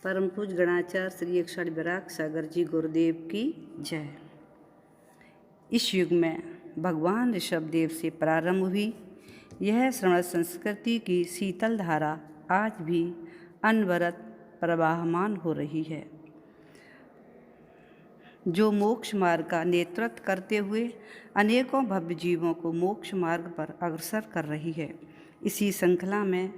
परम पूज गणाचार्य श्री 108 विराग सागर जी गुरुदेव की जय। इस युग में भगवान ऋषभदेव से प्रारंभ हुई यह श्रवण संस्कृति की शीतल धारा आज भी अनवरत प्रवाहमान हो रही है, जो मोक्ष मार्ग का नेतृत्व करते हुए अनेकों भव्य जीवों को मोक्ष मार्ग पर अग्रसर कर रही है। इसी श्रृंखला में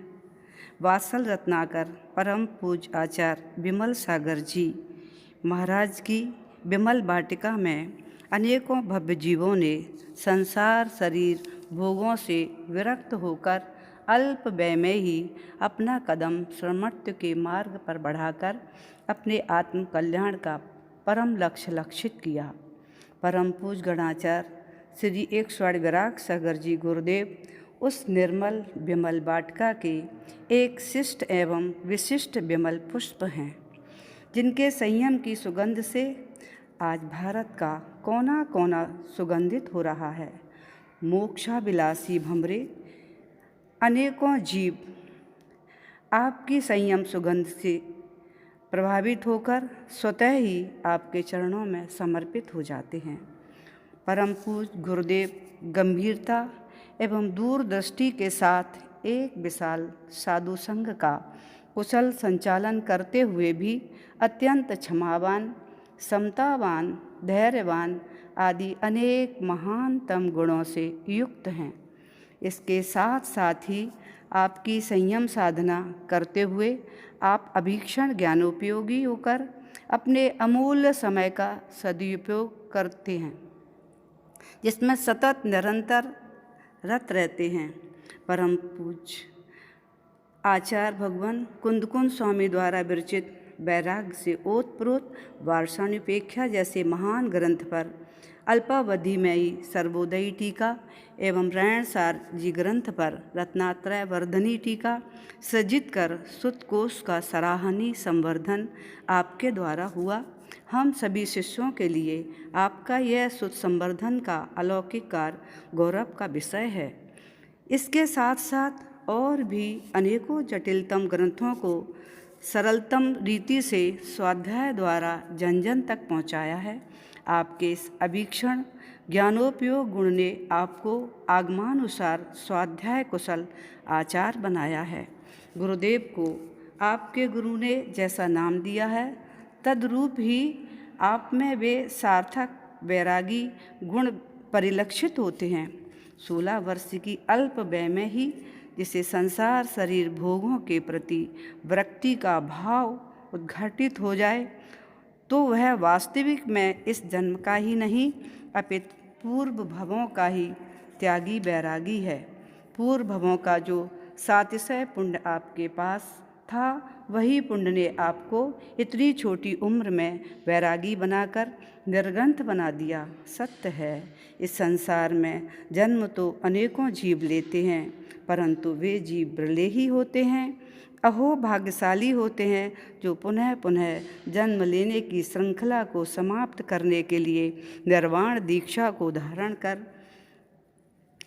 वात्सल रत्नाकर परम पूज आचार्य विमल सागर जी महाराज की विमल वाटिका में अनेकों भव्य जीवों ने संसार शरीर भोगों से विरक्त होकर अल्प व्यय में ही अपना कदम श्रमण्य के मार्ग पर बढ़ाकर अपने आत्म कल्याण का परम लक्ष्य लक्षित किया। परम पूज गणाचार्य श्री 108 विराग सागर जी गुरुदेव उस निर्मल विमल वाटिका के एक शिष्ट एवं विशिष्ट विमल पुष्प हैं, जिनके संयम की सुगंध से आज भारत का कोना कोना सुगंधित हो रहा है। मोक्षाभिलाषी भंवरे अनेकों जीव आपकी संयम सुगंध से प्रभावित होकर स्वतः ही आपके चरणों में समर्पित हो जाते हैं। परम पूज गुरुदेव गंभीरता एवं दूरदृष्टि के साथ एक विशाल साधु संघ का कुशल संचालन करते हुए भी अत्यंत क्षमावान, समतावान, धैर्यवान आदि अनेक महानतम गुणों से युक्त हैं। इसके साथ साथ ही आपकी संयम साधना करते हुए आप अभीक्षण ज्ञानोपयोगी होकर अपने अमूल्य समय का सदुपयोग करते हैं, जिसमें सतत निरंतर रत रहते हैं। परम पूज आचार्य भगवान कुंदकुंद स्वामी द्वारा विरचित वैराग्य से ओतप्रोत वार्षानुपेक्षा जैसे महान ग्रंथ पर अल्पावधि में ही सर्वोदयी टीका एवं रैणसार जी ग्रंथ पर रत्नात्रय वर्धनी टीका सृजित कर सुतकोश का सराहनीय संवर्धन आपके द्वारा हुआ। हम सभी शिष्यों के लिए आपका यह सुत संवर्धन का अलौकिक कार्य गौरव का विषय है। इसके साथ साथ और भी अनेकों जटिलतम ग्रंथों को सरलतम रीति से स्वाध्याय द्वारा जन जन तक पहुँचाया है। आपके इस अभीक्षण ज्ञानोपयोग गुण ने आपको आगमानुसार स्वाध्याय कुशल आचार्य बनाया है। गुरुदेव को आपके गुरु ने जैसा नाम दिया है तद्रूप ही आप में वे सार्थक वैरागी गुण परिलक्षित होते हैं। 16 वर्ष की अल्प व्यय में ही जिसे संसार शरीर भोगों के प्रति वृत्ति का भाव उद्घाटित हो जाए तो वह वास्तविक में इस जन्म का ही नहीं अपितु पूर्व भवों का ही त्यागी वैरागी है। पूर्व भवों का जो सातिशय पुण्य आपके पास था वही पुण्य ने आपको इतनी छोटी उम्र में वैरागी बनाकर निर्ग्रंथ बना दिया। सत्य है, इस संसार में जन्म तो अनेकों जीव लेते हैं, परंतु वे जीव बिरले ही होते हैं। अहो भाग्यशाली होते हैं जो पुनः पुनः जन्म लेने की श्रृंखला को समाप्त करने के लिए निर्वाण दीक्षा को धारण कर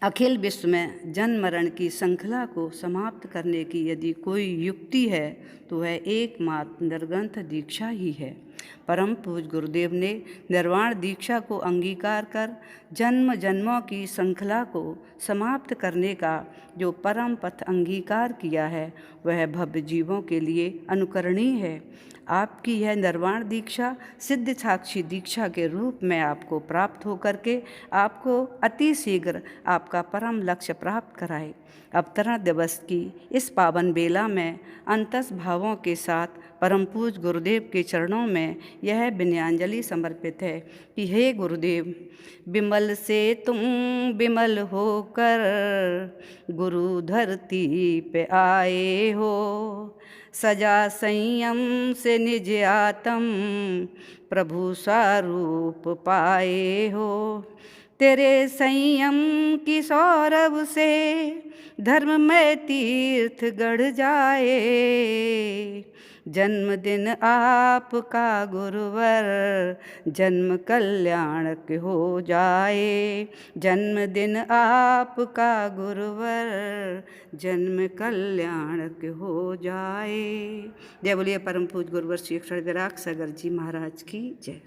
अखिल विश्व में जन्म मरण की श्रृंखला को समाप्त करने की यदि कोई युक्ति है तो वह एकमात्र निर्ग्रंथ दीक्षा ही है। परम पूज गुरुदेव ने निर्वाण दीक्षा को अंगीकार कर जन्म जन्मों की श्रृंखला को समाप्त करने का जो परम पथ अंगीकार किया है वह भव्य जीवों के लिए अनुकरणीय है। आपकी यह निर्वाण दीक्षा सिद्ध साक्षी दीक्षा के रूप में आपको प्राप्त होकर के आपको अति शीघ्र आपका परम लक्ष्य प्राप्त कराए। अवतरण दिवस की इस पावन बेला में अंतस भावों के साथ परम पूज गुरुदेव के चरणों में यह विनयाञ्जलि समर्पित है कि हे गुरुदेव, विमल से तुम विमल होकर गुरु धरती पे आए हो, सजा संयम से निज आत्म प्रभु स्वरूप पाए हो। तेरे संयम की सौरभ से धर्म में तीर्थ गढ़ जाए, जन्मदिन आपका गुरुवर, जन्म कल्याणक हो जाए। जन्मदिन आपका गुरुवर, जन्म कल्याणक हो जाए। जय बोलिए परम पूज गुरुवर श्री अक्षर विराग सागर जी महाराज की जय।